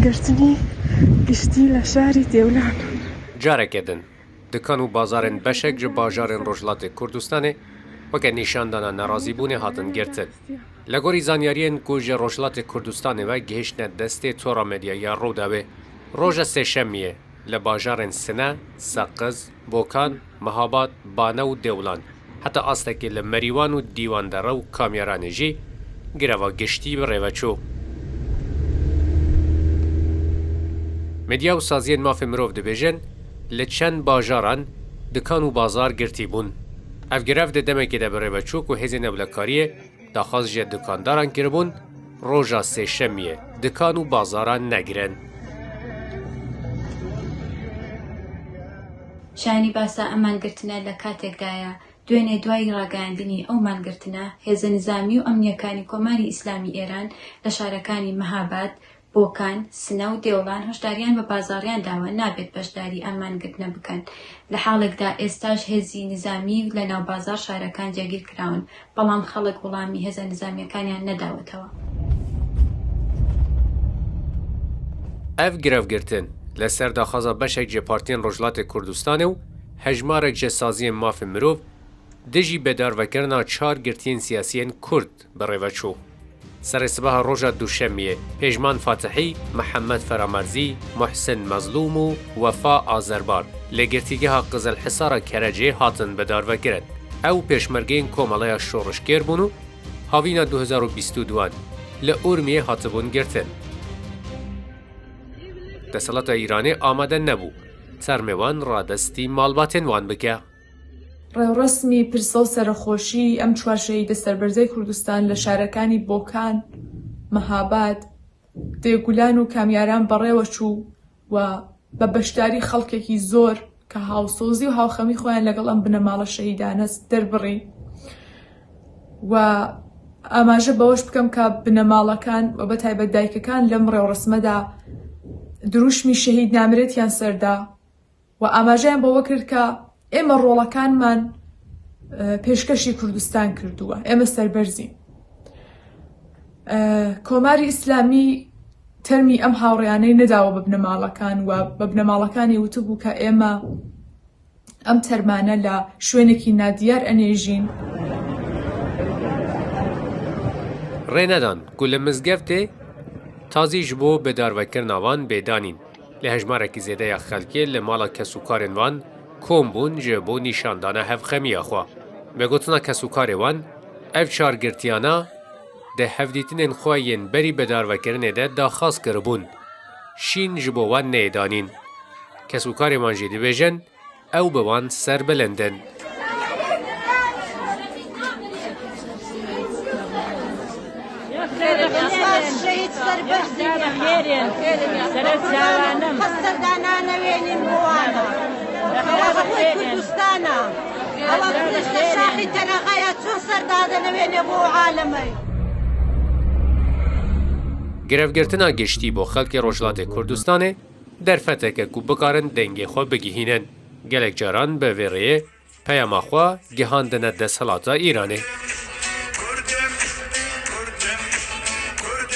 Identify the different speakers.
Speaker 1: گرتنی گشتی لە شاری دێولان.
Speaker 2: جارێکێ دن دکان و بازارên beşek ji bajarên Rojhilatê Kurdistanê weke nîşandana nerazîbûnê hatin girtin. Li gorî zanyariyên ku ji Rojhilatê Kurdistanê ve gihîştine destê tora medyaya Rûdawê, roja sêşemiyê li bajarên Sine, Seqiz, Bokan, Mehabat, Bane û Dêwlan, heta astekê li Merîwan û Dîwandere û Kamyaranê jî gireva giştî bi rêveçû. Medya û saziyên mafê mirov dibêjin li çend bajaran dikan û bazar girtî bûn. Ev girev di demekê de bi rêveçûk û hêzên ewlekariyê daxwaz ji dikandaran kiribûn, roja sêşemiyê dikan û bazaran negirin.
Speaker 3: شانی باسا ئەمانگرتنە لە کاتێکدایە دوێنێ دوای ڕاگەاندنی ئەو مانگرتنە هێزە نظامی و ئەمنیەکانی کۆماری ئیسلامی ئێران لە شارەکانی مەهاباد، بۆکان، سنە و دێوڵان هۆشداریان بە بازاڕیان داوە نابێت بەشداری ئەم مانگرتنە بکەن. لە حاڵێکدا ئێستاش هێزی نظامی لە ناو بازار شارەکان جێگیر کراون، بەڵام خەڵک وەڵامی هێزە نظامیەکانیان نەداوەتەوە.
Speaker 2: Ev girevgirtin li ser daxwaza beşek ji partiyên Rojhilatê Kurdistanê û hejmarek ji saziyên mafê mirov dijî bedarvekirina çar girtiyên siyasiyên Kurd bi rêveçû. Serê sibeha roja duşemiyê Pêjman Fatihî, Mihemed Feramerzî, Muhsin Mezlûm û Wefa Azerbar lê girtîgeha Qizilhisara Kerecê hatin bedarvekirin. Ew pêşmergeyên Komeleya Şorişkêr bûn û havîna 2022 li Urmiyê hatibûn girtin. Deselata Îranê amade nebû. Sermê wan radestî malbatên wan bike.
Speaker 4: ڕێوڕسمی پرسە و سەرخۆشی ئەم چوار شەهیدە سەربەرزەی کوردستان لە شارەکانی بۆکان، مەهاباد، دێگولان و کامیاران بەڕێوە چوو و بە بەشداری خەڵکێکی زۆر کە هاوسۆزی و هاوخەمی خۆیان لەگەڵ ئەم بنەماڵە شەهیدانە دەربڕی و ئاماژە بەوەش بکەم کە بنەماڵەکان و بەتایبەت دایکەکان لەم ڕێوڕسمەدا دروشمی شەهید نامرێتیان سەردا و ئاماژەیان بەوە کرد کە ئێمە ڕۆڵەکانمان پێشکەشی کوردستان کردووە، ئێمە سەربەرزین. کۆماری ئیسلامی تەرمی ئەم هاوڕێیانەی نەداوە بە بنەماڵەکان و بە بنەماڵەکانی وتبوو کە ئێمە ئەم تەرمانە لە شوێنێکی نادیار ئەنێژین.
Speaker 2: Rênedan ku li mizgeftê tazî ji bo bedarvekirina wan bêdanîn. Li hejmarekî zêde ya xelkê li mala kesûkarên wan kom bûn ji bo nîşandana hevxemiya xwe. Vegotina kesûkarê wan, ev çargirtiyana di hevdîtinên xwe yên berî bedarvekirinê de daxwaz kiribûn. Şîn ji bo wan nêdanîn. Kesûkarê wan jî dibêjin ew bi wan serbilindin.
Speaker 5: شهيد سربرزي خيرين سرت جوانم خسردانا نوينين بوانا خوي كردستانا الله بنشت شاخي تناغايا شو سردانا نويني بو عالمي
Speaker 2: Girevgirtina giştî bo xelkê Rojhilatê Kurdistanê derfeteke ku bikarin dengê xwe bigihînin. Gelek caran bi vê rêyê peyama xwe gihandine desthelata Îranê.